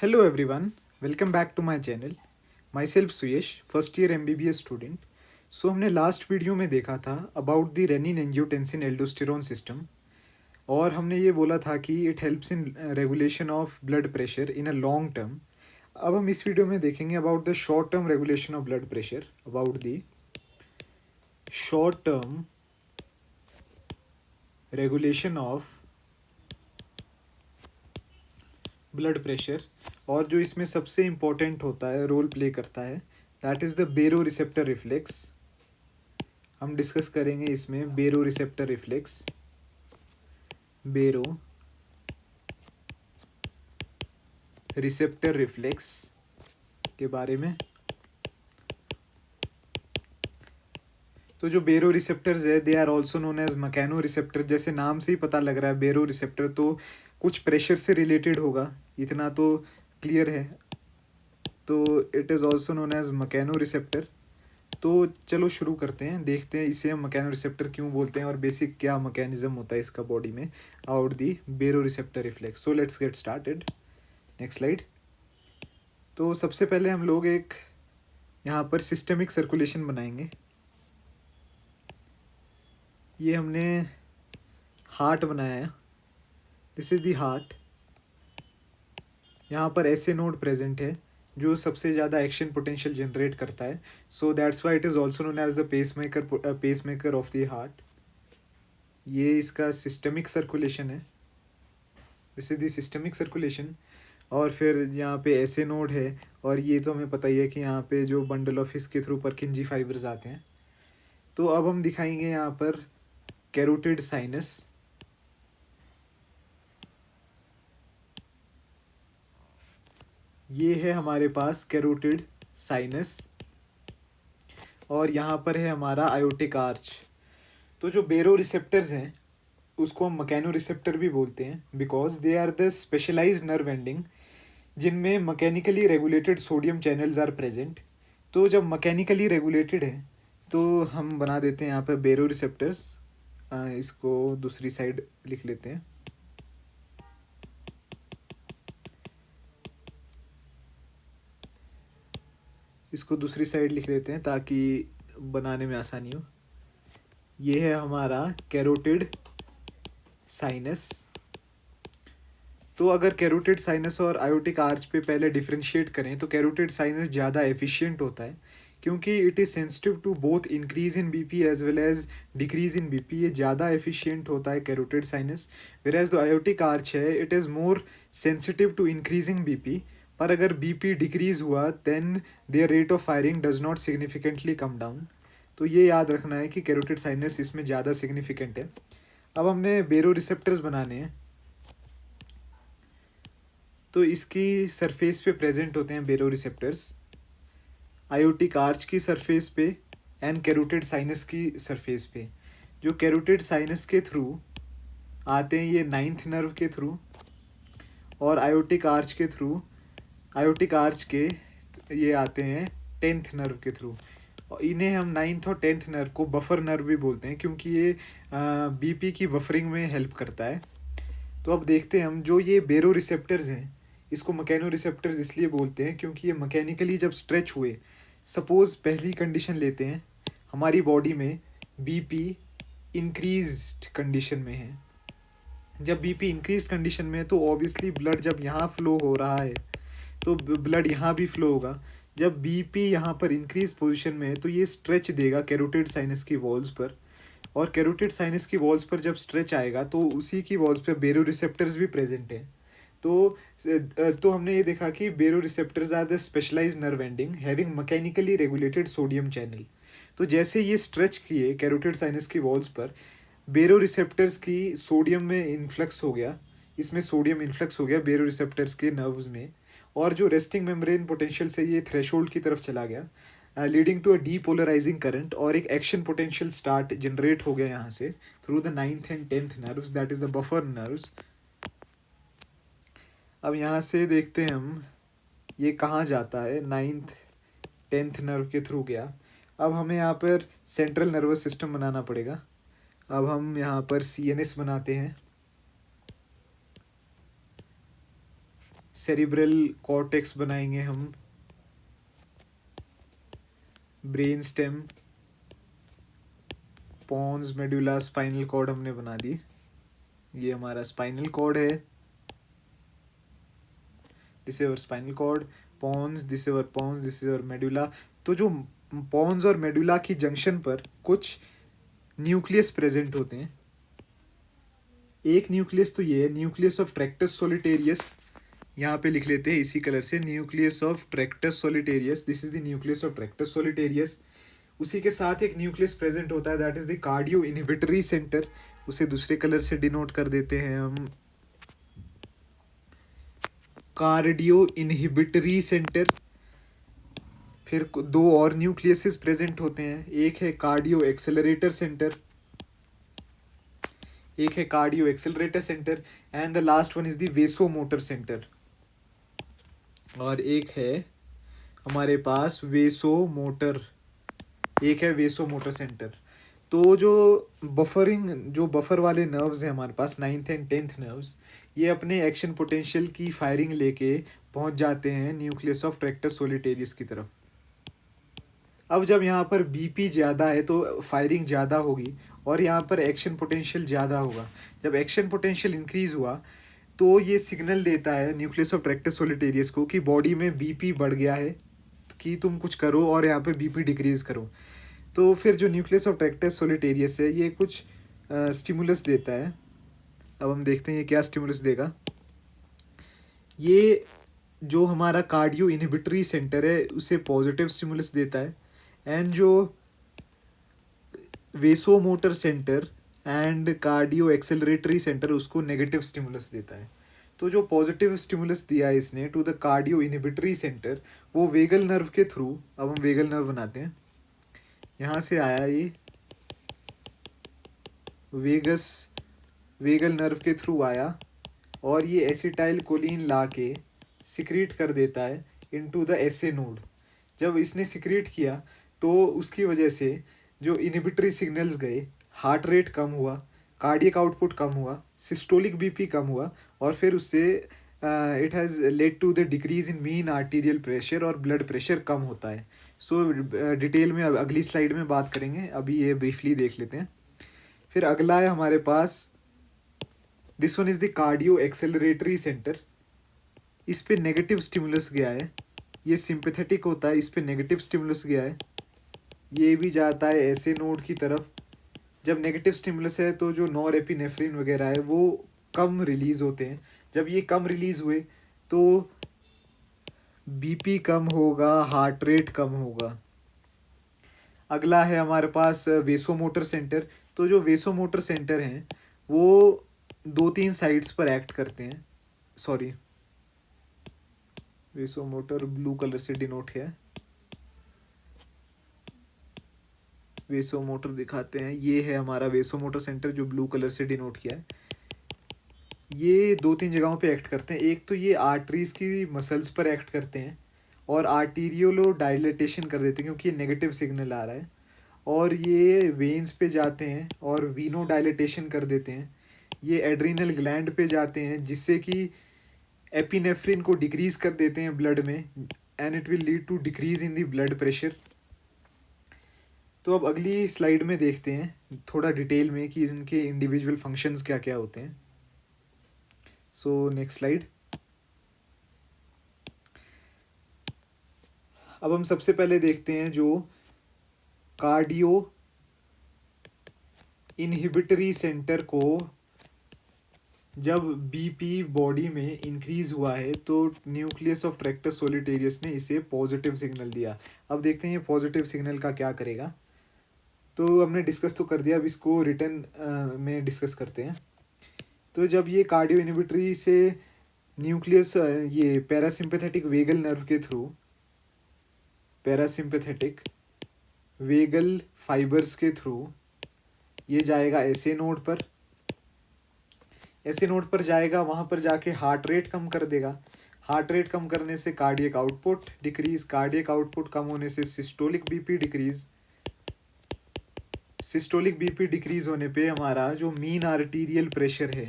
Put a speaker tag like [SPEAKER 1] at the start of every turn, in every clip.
[SPEAKER 1] Hello everyone, welcome back to my channel. Myself Suyash, first year MBBS student. So हमने last video में देखा था about the renin angiotensin aldosterone system और हमने ये बोला था कि it helps in regulation of blood pressure in a long term. अब हम इस वीडियो में देखेंगे about the short term regulation of blood pressure, about the short term regulation of blood pressure. और जो इसमें सबसे इम्पोर्टेंट होता है, रोल प्ले करता है, that is the baro receptor reflex. हम डिस्कस करेंगे इसमें baro receptor reflex, baro receptor reflex के बारे में. तो जो बेरो रिसेप्टर्स है they are also known as mechano receptor. जैसे नाम से ही पता लग रहा है बेरो रिसेप्टर तो कुछ प्रेशर से रिलेटेड होगा, इतना तो क्लियर है. तो it is also known as mechano receptor. तो चलो शुरू करते हैं, देखते हैं इसे हम मकैनो रिसेप्टर क्यों बोलते हैं और बेसिक क्या मैकेनिज्म होता है इसका बॉडी में आउट दी बेरो receptor reflex. So let's get started. Next slide. तो सबसे पहले हम लोग एक यहाँ पर सिस्टमिक सर्कुलेशन बनाएंगे. ये हमने हार्ट बनाया है, दिस इज़ दी हार्ट. यहाँ पर ऐसे नोड प्रेजेंट है जो सबसे ज़्यादा एक्शन पोटेंशियल जनरेट करता है. So that's why it is also known as the pacemaker of the heart. ये इसका सिस्टमिक सर्कुलेशन है, this is the systemic circulation. और फिर यहाँ पे ऐसे नोड है और ये तो हमें पता ही है कि यहाँ पे जो बंडल ऑफ हिस के थ्रू परकिंजी फाइबर्स आते हैं. तो अब हम दिखाएंगे यहाँ पर कैरोटिड साइनस. ये है हमारे पास कैरोटिड साइनस और यहाँ पर है हमारा आयोटिक आर्च. तो जो बेरो रिसेप्टर्स हैं उसको हम मकैनो रिसेप्टर भी बोलते हैं because they are the specialised nerve ending जिनमें mechanically regulated sodium channels are present. तो जब मैकेनिकली रेगुलेटेड है तो हम बना देते हैं यहाँ पर बेरो रिसेप्टर्स. इसको दूसरी साइड लिख लेते हैं. इसको दूसरी साइड लिख लेते हैं ताकि बनाने में आसानी हो. ये है हमारा कैरोटिड साइनस. तो अगर कैरोटिड साइनस और आयोटिक आर्च पे पहले डिफ्रेंशिएट करें तो कैरोटिड साइनस ज़्यादा एफिशिएंट होता है क्योंकि it is sensitive to both increase in BP as well as decrease in BP. ये ज़्यादा एफिशिएंट होता है carotid sinus. Whereas the aortic arch है it is more sensitive to increasing BP. पर अगर बीपी डिक्रीज हुआ then their rate of firing does not significantly come down. तो ये याद रखना है कि कैरोटिड साइनस इसमें ज़्यादा सिग्निफिकेंट है. अब हमने बेरो रिसेप्टर्स बनाने हैं. तो इसकी सरफेस पे प्रेजेंट होते हैं बेरो रिसेप्टर्स, आयोटिक आर्च की सरफेस पे एंड कैरोटिड साइनस की सरफेस पे. जो कैरोटिड साइनस के थ्रू आते हैं ये नाइन्थ नर्व के थ्रू और आयोटिक आर्च के थ्रू, आयोटिक आर्च के ये आते हैं टेंथ नर्व के थ्रू. और इन्हें हम नाइन्थ और टेंथ नर्व को बफर नर्व भी बोलते हैं क्योंकि ये बीपी की बफरिंग में हेल्प करता है. तो अब देखते हैं हम जो ये बेरो रिसेप्टर्स हैं इसको मकैनो रिसेप्टर्स इसलिए बोलते हैं क्योंकि ये मैकेनिकली जब स्ट्रेच हुए, सपोज पहली कंडीशन लेते हैं, हमारी बॉडी में बीपी इंक्रीज्ड कंडीशन में है. जब बीपी इंक्रीज कंडीशन में है तो ऑब्वियसली ब्लड जब यहाँ फ्लो हो रहा है तो ब्लड यहाँ भी फ्लो होगा. जब बीपी यहाँ पर इंक्रीज पोजीशन में है तो ये स्ट्रेच देगा कैरोटिड साइनस की वॉल्स पर. और कैरोटिड साइनस की वॉल्स पर जब स्ट्रेच आएगा तो उसी की वॉल्स पर बेरो रिसेप्टर्स भी प्रेजेंट हैं. तो हमने ये देखा कि baroreceptors are the specialised nerve ending having mechanically regulated sodium channel. तो जैसे ये स्ट्रेच किए कैरोटिड साइनस की वॉल्स पर, बेरो रिसेप्टर्स की सोडियम में इन्फ्लक्स हो गया, इसमें सोडियम इन्फ्लक्स हो गया बेरो रिसेप्टर्स के नर्व्स में. और जो रेस्टिंग मेम्ब्रेन पोटेंशियल से ये थ्रेशोल्ड की तरफ चला गया leading to a depolarising current और एक एक्शन पोटेंशियल स्टार्ट जनरेट हो गया यहाँ से through the ninth and tenth nerves, that is the buffer nerves. अब यहाँ से देखते हैं हम ये कहाँ जाता है, नाइन्थ टेंथ नर्व के थ्रू गया. अब हमें यहाँ पर सेंट्रल नर्वस सिस्टम बनाना पड़ेगा. अब हम यहाँ पर CNS बनाते हैं. सेरिब्रल कॉर्टेक्स बनाएंगे हम, brain stem, pons, medulla, spinal cord हमने बना दी। ये हमारा स्पाइनल कॉर्ड है, this is our spinal cord, pons, this is our pons, this is our medulla. तो जो पॉन्स और मेडुला की जंक्शन पर कुछ न्यूक्लियस प्रेजेंट होते हैं। एक न्यूक्लियस तो ये है, न्यूक्लियस ऑफ ट्रैक्टस सोलिटेरियस, यहाँ पे लिख लेते हैं इसी कलर से, nucleus of tractus solitarius, this is the nucleus of tractus solitarius. उसी के साथ एक न्यूक्लियस प्रेजेंट होता है, that is the cardio inhibitory centre, उसे दूसरे कलर से डिनोट कर देते हैं हम, कार्डियो इनहिबिटरी सेंटर। फिर दो और न्यूक्लियसेस प्रेजेंट होते हैं, एक है कार्डियो एक्सेलरेटर सेंटर, एक है cardio accelerator centre, and the last one is the vasomotor centre, और एक है हमारे पास वेसोमोटर, एक है वेसोमोटर सेंटर। तो जो बफर वाले नर्व्स हैं हमारे पास, 9th एंड 10th नर्व्स, ये अपने एक्शन पोटेंशियल की फायरिंग लेके पहुंच जाते हैं न्यूक्लियस ऑफ ट्रैक्टस सोलिटेरियस की तरफ। अब जब यहाँ पर बीपी ज़्यादा है तो फायरिंग ज़्यादा होगी, और यहाँ पर एक्शन पोटेंशियल ज़्यादा होगा। जब एक्शन पोटेंशियल इंक्रीज़ हुआ तो ये सिग्नल देता है न्यूक्लियस ऑफ ट्रैक्टस सोलिटेरियस को कि बॉडी में बीपी बढ़ गया है, कि तुम कुछ करो और यहाँ पे बीपी डिक्रीज़ करो। तो फिर जो न्यूक्लियस ऑफ ट्रैक्टस सोलिटेरियस है ये कुछ स्टिमुलस देता है। अब हम देखते हैं ये क्या स्टिमुलस देगा। ये जो हमारा कार्डियो इनहिबिटरी सेंटर है उसे पॉजिटिव स्टिमुलस देता है, एंड जो vasomotor centre and cardio acceleratory centre उसको नेगेटिव स्टिमुलस देता है। तो जो पॉजिटिव स्टिमुलस दिया है इसने to the cardio inhibitory centre, वो वेगल नर्व के थ्रू, अब हम वेगल नर्व बनाते हैं, यहाँ से आया ये वेगल नर्व के थ्रू आया, और ये एसिटाइल कोलिन ला के सिक्रीट कर देता है इनटू द एसए नोड। जब इसने सिक्रीट किया तो उसकी वजह से जो इनहिबिटरी सिग्नल्स गए, हार्ट रेट कम हुआ, कार्डियक आउटपुट कम हुआ, सिस्टोलिक बीपी कम हुआ, और फिर उससे it has led to the decrease in mean arterial pressure, और ब्लड प्रेशर कम होता है। सो डिटेल में अगली स्लाइड में बात करेंगे, अभी ये ब्रीफली देख लेते हैं। फिर अगला है हमारे पास, this one is the cardio acceleratory centre. इस पे नेगेटिव स्टिमुलस गया है, ये सिंपैथेटिक होता है, इस पे नेगेटिव स्टिमुलस गया है, ये भी जाता है ऐसे नोड की तरफ। जब नेगेटिव स्टिमुलस है तो जो नॉर एपिनेफ्रिन वगैरह है वो कम रिलीज़ होते हैं। जब ये कम रिलीज़ हुए तो बीपी कम होगा, हार्ट रेट कम होगा। अगला है हमारे पास वेसोमोटर सेंटर। तो जो वेसोमोटर सेंटर हैं वो 2-3 साइड्स पर एक्ट करते हैं, सॉरी वेसोमोटर ब्लू कलर से डिनोट है, वेसोमोटर दिखाते हैं, ये है हमारा वेसोमोटर सेंटर जो ब्लू कलर से डिनोट किया है। ये 2-3 जगहों पे एक्ट करते हैं। एक तो ये आर्टरीज की मसल्स पर एक्ट करते हैं और आर्टीरियोलो डायलेटेशन कर देते हैं क्योंकि ये नेगेटिव सिग्नल आ रहा है, और ये वेन्स पे जाते हैं और वीनो डायलेटेशन कर देते हैं। ये एड्रिनल ग्लैंड पे जाते हैं जिससे कि एपिनेफ्रिन को डिक्रीज कर देते हैं ब्लड में, and it will lead to decrease in the blood pressure. तो अब अगली स्लाइड में देखते हैं थोड़ा डिटेल में कि इनके इंडिविजुअल फंक्शंस क्या क्या होते हैं। So next slide. अब हम सबसे पहले देखते हैं जो कार्डियो इनहिबिटरी सेंटर को जब बीपी बॉडी में इंक्रीज हुआ है तो न्यूक्लियस ऑफ ट्रैक्टस सोलिटेरियस ने इसे पॉजिटिव सिग्नल दिया। अब देखते हैं ये पॉजिटिव सिग्नल का क्या करेगा। तो हमने डिस्कस तो कर दिया, अब इसको रिटर्न में डिस्कस करते हैं। तो जब ये कार्डियो इनहिबिटरी से न्यूक्लियस ये पैरासिम्पैथेटिक वेगल नर्व के थ्रू, पैरासिम्पैथेटिक वेगल फाइबर्स के थ्रू ये जाएगा ऐसे नोड पर, ऐसे नोड पर जाएगा, वहाँ पर जाके हार्ट रेट कम कर देगा। हार्ट रेट कम करने से cardiac output decrease, cardiac output कम होने से systolic BP decrease, systolic BP decrease होने पे हमारा जो मीन आर्टीरियल प्रेशर है,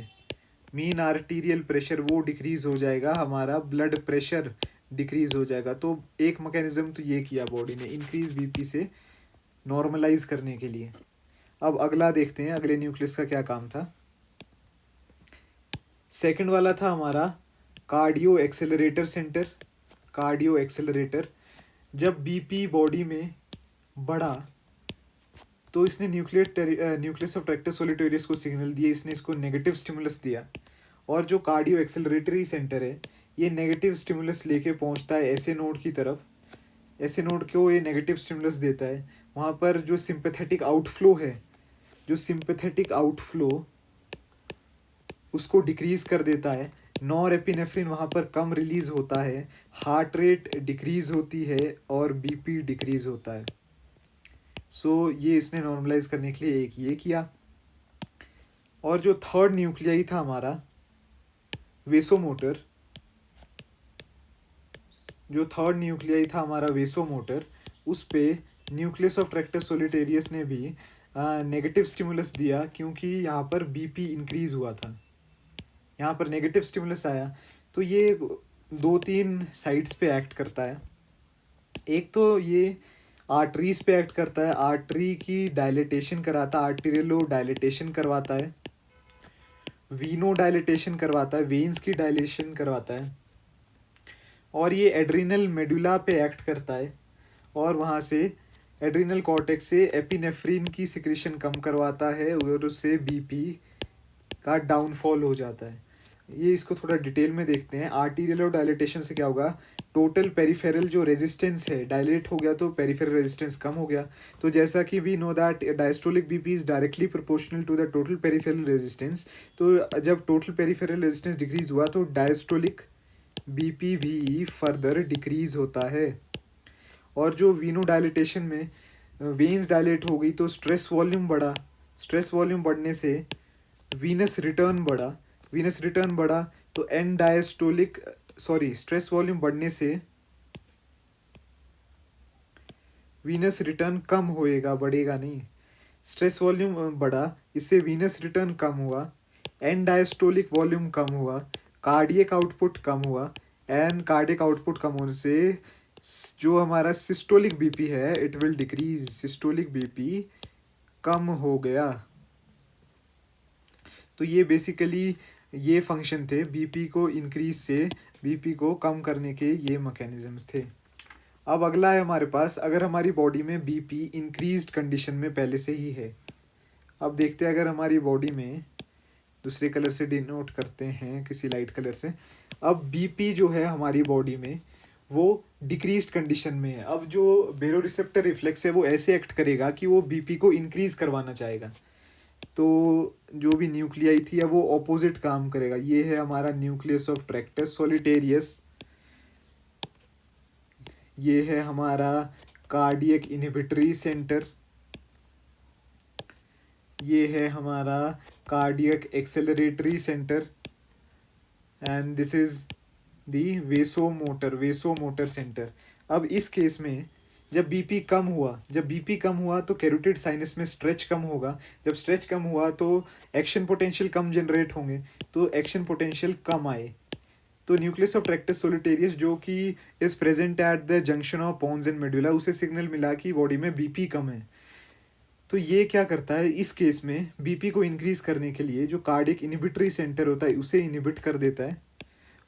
[SPEAKER 1] मीन आर्टीरियल प्रेशर वो डिक्रीज हो जाएगा, हमारा ब्लड प्रेशर डिक्रीज हो जाएगा। तो एक मैकेनिज्म तो ये किया बॉडी ने इंक्रीज बीपी से नॉर्मलाइज करने के लिए। अब अगला देखते हैं अगले न्यूक्लियस का क्या काम था। सेकंड वाला था हमारा cardio accelerator centre. Cardio accelerator, जब बीपी बॉडी में बढ़ा तो इसने न्यूक्लियस ऑफ ट्रैक्टर सोलिटोरियस को सिग्नल दिया, इसने इसको नेगेटिव स्टिमुलस दिया। और जो कार्डियो एक्सेलरेटरी सेंटर है ये नेगेटिव स्टिमुलस लेके पहुंचता है ऐसे नोड की तरफ, ऐसे नोड को ये नेगेटिव स्टिमुलस देता है। वहाँ पर जो सिंपैथेटिक आउटफ्लो है, जो सिंपैथेटिक आउटफ्लो उसको डिक्रीज कर देता है। नॉर एपिनेफ्रिन वहाँ पर कम रिलीज होता है, हार्ट रेट डिक्रीज होती है और बीपी डिक्रीज होता है। सो ये इसने नॉर्मलाइज करने के लिए एक ये किया। और जो थर्ड न्यूक्लियाई था हमारा वेसोमोटर, जो थर्ड न्यूक्लियाई था हमारा वेसोमोटर, उस पे न्यूक्लियस ऑफ ट्रैक्टर सोलिटेरियस ने भी नेगेटिव स्टिमुलस दिया, क्योंकि यहाँ पर बीपी इंक्रीज हुआ था। यहाँ पर नेगेटिव स्टिमुलस आया तो ये 2-3 साइड्स पे एक्ट करता है। एक तो ये आर्टरीज पे एक्ट करता है, आर्टरी की डायलिटेशन कराता है, आर्टेरियलो डायलिटेशन करवाता है, वीनो डायलिटेशन करवाता है, वेन्स की डायलेशन करवाता है। और ये एड्रिनल मेडुला पे एक्ट करता है और वहाँ से एड्रिनल कॉर्टेक्स से एपिनेफ्रिन की सिक्रीशन कम करवाता है और उससे बीपी का डाउनफॉल हो जाता है। ये इसको थोड़ा डिटेल में देखते हैं। आर्टीरियल डायलिटेशन से क्या होगा, टोटल पेरिफेरल जो रेजिस्टेंस है डायलेट हो गया तो पेरिफेरल रेजिस्टेंस कम हो गया। तो जैसा कि we know that diastolic BP is directly proportional to the total peripheral resistance. तो जब टोटल पेरिफेरल रेजिस्टेंस डिक्रीज हुआ तो डायस्टोलिक बीपी भी फर्दर डिक्रीज होता है। और जो वीनो डायलिटेशन में वेन्स डायलेट हो गई तो स्ट्रेस वॉल्यूम बढ़ा, स्ट्रेस वॉल्यूम बढ़ने से वीनस रिटर्न बढ़ा, वीनस रिटर्न बढ़ा तो एन डायस्टोलिक स्ट्रेस वॉल्यूम बढ़ने से वीनस रिटर्न कम होएगा, बढ़ेगा नहीं। स्ट्रेस वॉल्यूम बढ़ा, इससे वीनस रिटर्न कम हुआ, एन डायस्टोलिक वॉल्यूम कम हुआ, कार्डियक आउटपुट कम हुआ। एन कार्डियक आउटपुट कम होने से जो हमारा सिस्टोलिक बीपी है it will decrease, systolic BP कम हो गया। तो ये बेसिकली ये फंक्शन थे बीपी को इंक्रीज से बीपी को कम करने के, ये मैकेनिज्म्स थे। अब अगला है हमारे पास, अगर हमारी बॉडी में बीपी इंक्रीज्ड कंडीशन में पहले से ही है। अब देखते हैं अगर हमारी बॉडी में, दूसरे कलर से डिनोट करते हैं किसी लाइट कलर से। अब बीपी जो है हमारी बॉडी में वो डिक्रीज्ड कंडीशन में है। अब जो बेरोरिसेप्टर रिफ्लेक्स है वो ऐसे एक्ट करेगा कि वो बीपी को इंक्रीज करवाना चाहेगा। तो जो भी न्यूक्लियाई थी अब वो ऑपोजिट काम करेगा। ये है हमारा न्यूक्लियस ऑफ ट्रैक्टस सोलिटेरियस, ये है हमारा कार्डियक इनहिबिटरी सेंटर, ये है हमारा cardiac acceleratory centre and this is the vasomotor centre. अब इस केस में जब बीपी कम हुआ, जब बीपी कम हुआ तो कैरोटिड साइनस में स्ट्रेच कम होगा, जब स्ट्रेच कम हुआ तो एक्शन पोटेंशियल कम जनरेट होंगे, तो एक्शन पोटेंशियल कम आए तो न्यूक्लियस ऑफ ट्रैक्टस सोलिटेरियस जो कि is present at the junction of pons and medulla, उसे सिग्नल मिला कि बॉडी में बीपी कम है। तो ये क्या करता है, इस केस में बीपी को इंक्रीज करने के लिए जो कार्डियक इनहिबिटरी सेंटर होता है उसे इनहिबिट कर देता है,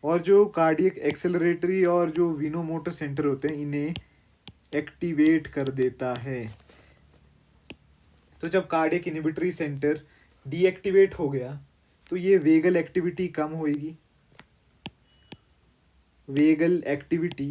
[SPEAKER 1] और जो कार्डियक एक्सेलरेटरी और जो वीनोमोटर सेंटर होते हैं इन्हें एक्टिवेट कर देता है। तो जब कार्डियक इनहिबिटरी सेंटर डीएक्टिवेट हो गया तो ये वेगल एक्टिविटी कम होएगी, वेगल एक्टिविटी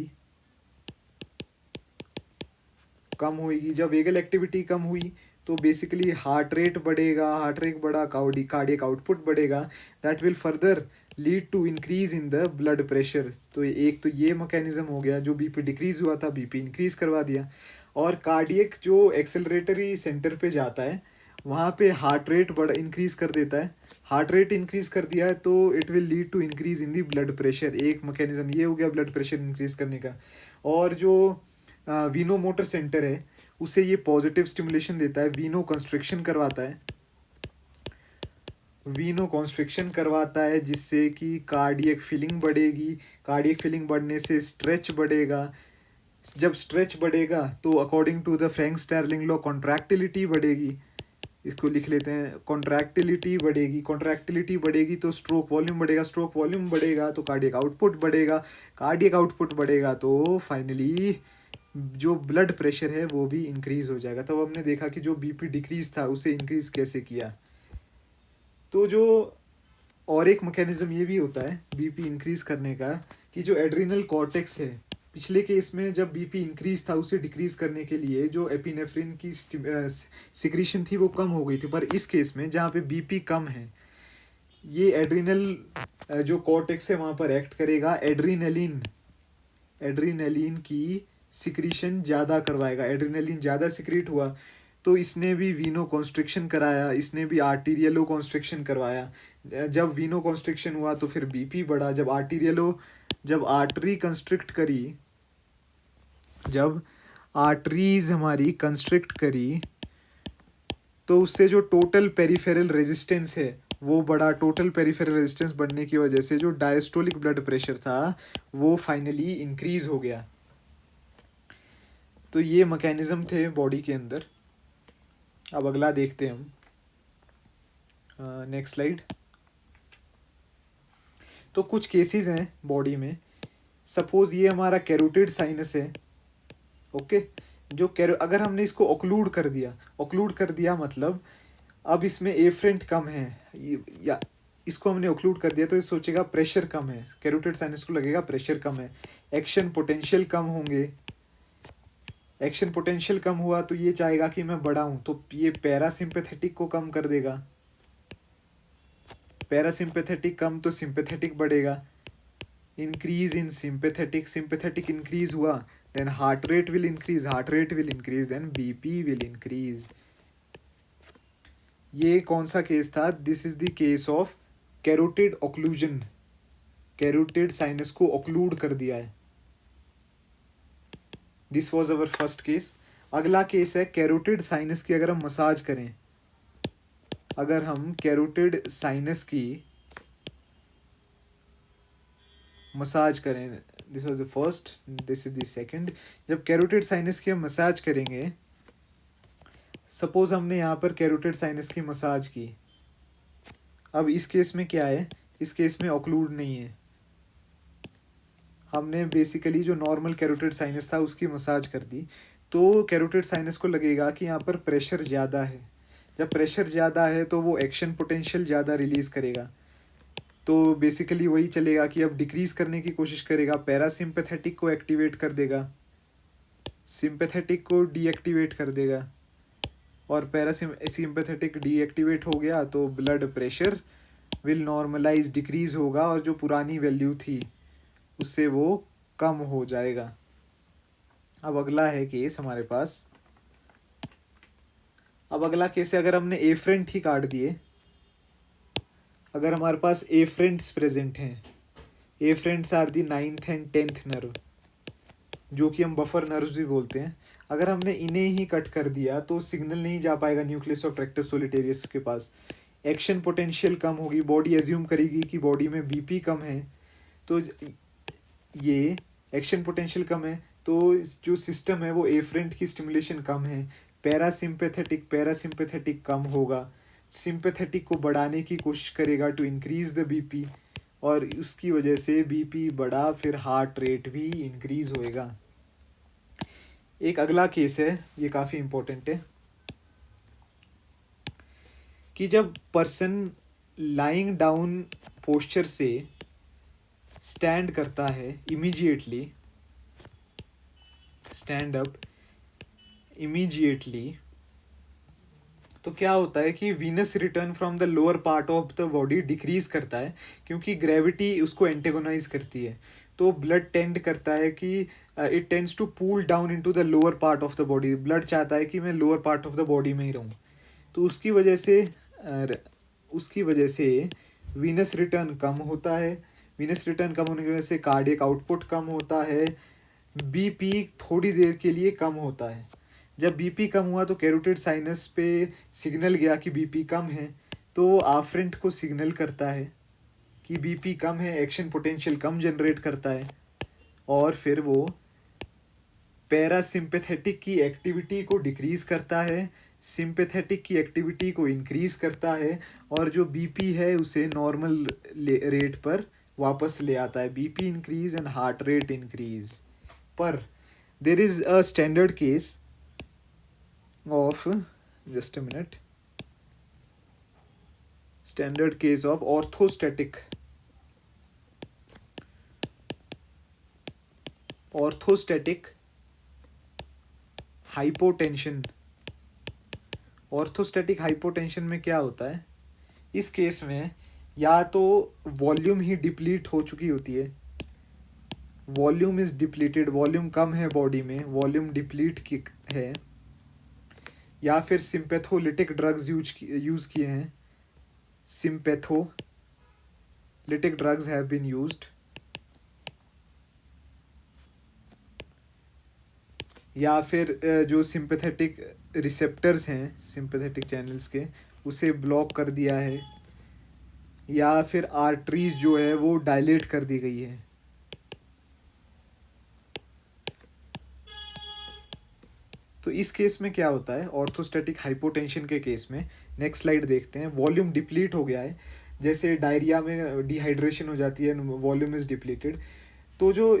[SPEAKER 1] कम होएगी। जब वेगल एक्टिविटी कम हुई तो बेसिकली हार्ट रेट बढ़ेगा, हार्ट रेट बढ़ा कार्डियक आउटपुट बढ़ेगा, that will further lead to increase in the blood pressure. तो एक तो ये मैकेनिज्म हो गया, जो बीपी डिक्रीज हुआ था बीपी इंक्रीज करवा दिया। और कार्डियक जो एक्सेलरेटरी सेंटर पे जाता है वहाँ पे हार्ट रेट इंक्रीज कर देता है, हार्ट रेट इंक्रीज कर दिया है तो it will lead to increase in the blood pressure. एक मैकेनिज्म ये हो गया ब्लड प्रेशर इंक्रीज करने का। और जो वीनोमोटर सेंटर है उसे ये पॉजिटिव स्टिमुलेशन देता है, वीनो कंस्ट्रिक्शन करवाता है, वीनो कॉन्स्ट्रिक्शन करवाता है जिससे कि कार्डियक फीलिंग बढ़ेगी, कार्डियक फीलिंग बढ़ने से स्ट्रेच बढ़ेगा, जब स्ट्रेच बढ़ेगा तो according to the Frank Starling law contractility बढ़ेगी, इसको लिख लेते हैं, कॉन्ट्रैक्टिलिटी बढ़ेगी, कॉन्ट्रैक्टिलिटी बढ़ेगी तो स्ट्रोक वॉल्यूम बढ़ेगा, स्ट्रोक वॉल्यूम बढ़ेगा तो कार्डियक आउटपुट बढ़ेगा, कार्डियक आउटपुट बढ़ेगा तो फाइनली जो ब्लड प्रेशर है वो भी इंक्रीज हो जाएगा। तब हमने देखा कि जो बीपी डिक्रीज था उसे इंक्रीज कैसे किया। तो जो और एक मैकेनिज्म ये भी होता है बीपी इंक्रीज करने का कि जो एड्रिनल कॉर्टेक्स है, पिछले केस में जब बीपी इंक्रीज था उसे डिक्रीज करने के लिए जो एपिनेफ्रिन की सिक्रीशन थी वो कम हो गई थी, पर इस केस में जहाँ पे बीपी कम है ये एड्रिनल जो कॉर्टेक्स है वहाँ पर एक्ट करेगा, एड्रीनलिन की सिक्रीशन ज़्यादा करवाएगा, एड्रीनलिन ज़्यादा सिक्रीट हुआ तो इसने भी वीनो कॉन्स्ट्रिक्शन कराया, इसने भी आर्टीरियलो कॉन्स्ट्रिक्शन करवाया, जब वीनो कॉन्स्ट्रिक्शन हुआ तो फिर बीपी बढ़ा, जब आर्टरी कंस्ट्रिक्ट करी, जब आर्टरीज हमारी कंस्ट्रिक्ट करी तो उससे जो टोटल पेरिफेरल रेजिस्टेंस है वो बढ़ा, टोटल पेरिफेरल रेजिस्टेंस बढ़ने की वजह से जो डायस्टोलिक ब्लड प्रेशर था वो फाइनली इंक्रीज हो गया। तो ये मैकेनिज्म थे बॉडी के अंदर। अब अगला देखते हैं हम, नेक्स्ट स्लाइड। तो कुछ केसेस हैं बॉडी में, सपोज ये हमारा कैरोटिड साइनस है, ओके, जो अगर हमने इसको ऑक्लूड कर दिया मतलब अब इसमें एफरेंट कम है या इसको हमने ऑक्लूड कर दिया तो ये सोचेगा प्रेशर कम है, कैरोटिड साइनस को लगेगा प्रेशर कम है, एक्शन पोटेंशियल कम होंगे, एक्शन पोटेंशियल कम हुआ तो ये चाहेगा कि मैं बढ़ाऊं, तो ये पैरासिम्पैथेटिक को कम कर देगा, पैरासिम्पैथेटिक कम तो सिंपैथेटिक बढ़ेगा, इंक्रीज इन सिंपैथेटिक इंक्रीज हुआ then heart rate will increase then BP will increase. ये कौन सा केस था? This is the case of carotid occlusion, carotid sinus को ऑक्लूड कर दिया है, this was our first case. अगला केस है कैरोटिड साइनस की अगर हम मसाज करें, अगर हम कैरोटिड साइनस की मसाज करें, this was the first, this is the second. जब कैरोटिड साइनस की हम मसाज करेंगे, सपोज हमने यहाँ पर कैरोटिड साइनस की मसाज की, अब इस केस में क्या है, इस केस में ऑक्लूड नहीं है, हमने बेसिकली जो नॉर्मल कैरोटिड साइनस था उसकी मसाज कर दी, तो कैरोटिड साइनस को लगेगा कि यहाँ पर प्रेशर ज़्यादा है, जब प्रेशर ज़्यादा है तो वो एक्शन पोटेंशियल ज़्यादा रिलीज़ करेगा, तो बेसिकली वही चलेगा कि अब डिक्रीज़ करने की कोशिश करेगा, पैरासिम्पैथेटिक को एक्टिवेट कर देगा, सिंपैथेटिक को डीएक्टिवेट कर देगा, और पैरासिम्पैथेटिक डीएक्टिवेट हो गया तो blood pressure will normalise, decrease होगा और जो पुरानी वैल्यू थी उससे वो कम हो जाएगा। अब अगला है केस हमारे पास, अब अगला केस है अगर हमने एफरेंट ही काट दिए, अगर हमारे पास एफरेंट्स प्रेजेंट हैं, afferents are the 9th and 10th nerve, जो कि हम बफर नर्व्स भी बोलते हैं, अगर हमने इन्हें ही कट कर दिया तो सिग्नल नहीं जा पाएगा न्यूक्लियस ऑफ ट्रैक्टस सोलिटेरियस के पास, एक्शन पोटेंशियल कम होगी, बॉडी एज्यूम करेगी कि बॉडी में बीपी कम है, तो ये एक्शन पोटेंशियल कम है तो जो सिस्टम है वो एफरेंट की स्टिमुलेशन कम है, पैरासिम्पैथेटिक कम होगा, सिंपैथेटिक को बढ़ाने की कोशिश करेगा टू इंक्रीज द बीपी, और उसकी वजह से बीपी बढ़ा, फिर हार्ट रेट भी इंक्रीज होएगा। एक अगला केस है, ये काफ़ी इम्पोर्टेंट है, कि जब पर्सन लाइंग डाउन पोस्चर से स्टैंड करता है, इमीडिएटली स्टैंड अप इमीडिएटली, तो क्या होता है कि venous return from the lower part of the body decrease करता है, क्योंकि ग्रेविटी उसको एंटेगोनाइज करती है, तो ब्लड टेंड करता है कि it tends to pool down into the lower part of the body, blood चाहता है कि मैं lower part of the body में ही रहूँ, तो उसकी वजह से वीनस रिटर्न कम होता है, वीनस रिटर्न कम होने की वजह से कार्डियक आउटपुट कम होता है, बीपी थोड़ी देर के लिए कम होता है, जब बीपी कम हुआ तो कैरोटिड साइनस पे सिग्नल गया कि बीपी कम है, तो वो आफरेंट को सिग्नल करता है कि बीपी कम है, एक्शन पोटेंशियल कम जनरेट करता है, और फिर वो पैरासिम्पैथेटिक की एक्टिविटी को डिक्रीज करता है, सिंपैथेटिक की एक्टिविटी को इंक्रीज करता है, और जो बीपी है उसे नॉर्मल रेट पर वापस ले आता है. BP increase and heart rate increase. पर there is a standard case of, just a minute, standard case of orthostatic hypotension. Orthostatic hypotension में क्या होता है, इस केस में या तो वॉल्यूम ही डिप्लीट हो चुकी होती है, वॉल्यूम इज डिप्लीटेड, वॉल्यूम कम है बॉडी में, वॉल्यूम डिप्लीट की है, या फिर सिंपैथोलिटिक ड्रग्स यूज किए हैं, सिंपैथोलिटिक ड्रग्स हैव बीन यूज्ड, या फिर जो सिंपैथेटिक रिसेप्टर्स हैं सिंपैथेटिक चैनल्स के, उसे ब्लॉक कर दिया है, या फिर आर्टरीज जो है वो डायलेट कर दी गई है. तो इस केस में क्या होता है, ऑर्थोस्टैटिक हाइपोटेंशन के केस में, नेक्स्ट स्लाइड देखते हैं, वॉल्यूम डिप्लीट हो गया है, जैसे डायरिया में डिहाइड्रेशन हो जाती है, वॉल्यूम इज डिप्लीटेड, तो जो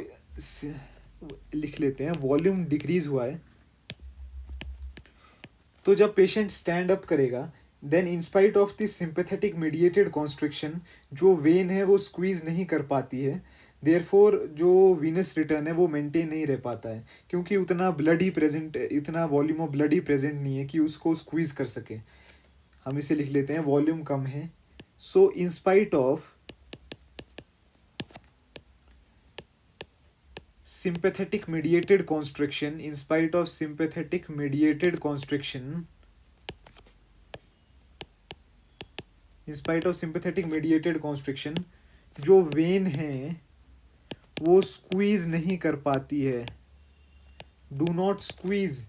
[SPEAKER 1] लिख लेते हैं वॉल्यूम डिक्रीज हुआ है. तो जब पेशेंट स्टैंड अप करेगा, then in spite of this sympathetic mediated constriction, जो वेन है वो स्क्वीज नहीं कर पाती है, देयरफॉर जो वीनस रिटर्न है वो मेंटेन नहीं रह पाता है, क्योंकि उतना ब्लड ही प्रेजेंट, इतना volume of blood he present नहीं है कि उसको स्क्वीज कर सके. हम इसे लिख लेते हैं वॉल्यूम कम है. So in spite of sympathetic mediated constriction, in spite of sympathetic mediated constriction, in spite of sympathetic mediated constriction, जो वेन है वो स्क्वीज नहीं कर पाती है, do not squeeze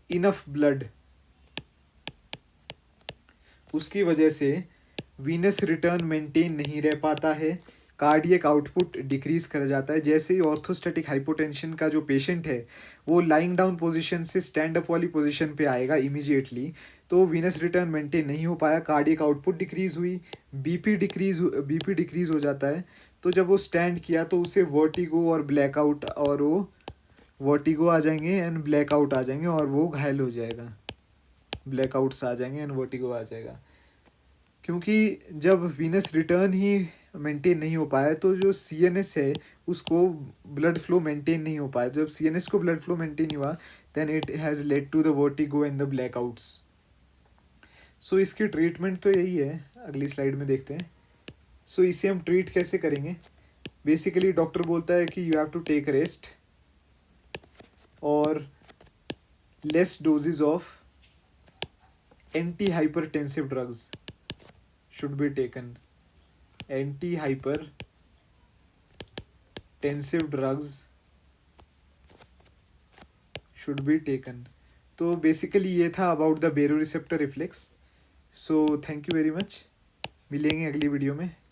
[SPEAKER 1] enough blood, उसकी वजह से वीनस रिटर्न मेंटेन नहीं रह पाता है, कार्डियक आउटपुट डिक्रीज कर जाता है. जैसे ही ऑर्थोस्टैटिक हाइपोटेंशन का जो पेशेंट है वो लाइंग डाउन पोजीशन से स्टैंड अप वाली पोजीशन पे आएगा इमीडिएटली, तो वीनस रिटर्न मेंटेन नहीं हो पाया, कार्डियक आउटपुट डिक्रीज हुई, बीपी डिक्रीज हो जाता है. तो जब वो स्टैंड किया तो उसे वर्टिगो और ब्लैकआउट, और वो वर्टिगो आ जाएंगे एंड ब्लैकआउट आ जाएंगे, और वो घायल हो जाएगा, ब्लैकआउट्स आ जाएंगे एंड वर्टिगो आ जाएगा. क्योंकि जब वीनस रिटर्न ही मेंटेन नहीं हो पाया तो जो सीएनएस है उसको ब्लड फ्लो मेंटेन नहीं हो पाया. जब सीएनएस को ब्लड फ्लो मेंटेन हुआ, then it has led to the vertigo and the blackouts. So इसकी ट्रीटमेंट तो यही है, अगली स्लाइड में देखते हैं. सो इसे हम ट्रीट कैसे करेंगे. बेसिकली डॉक्टर बोलता है कि you have to take rest और less dosages of anti hypertensive drugs should be taken. Anti-hypertensive drugs should be taken. तो बेसिकली ये था about the baroreceptor reflex. So thank you very much, मिलेंगे अगली video में.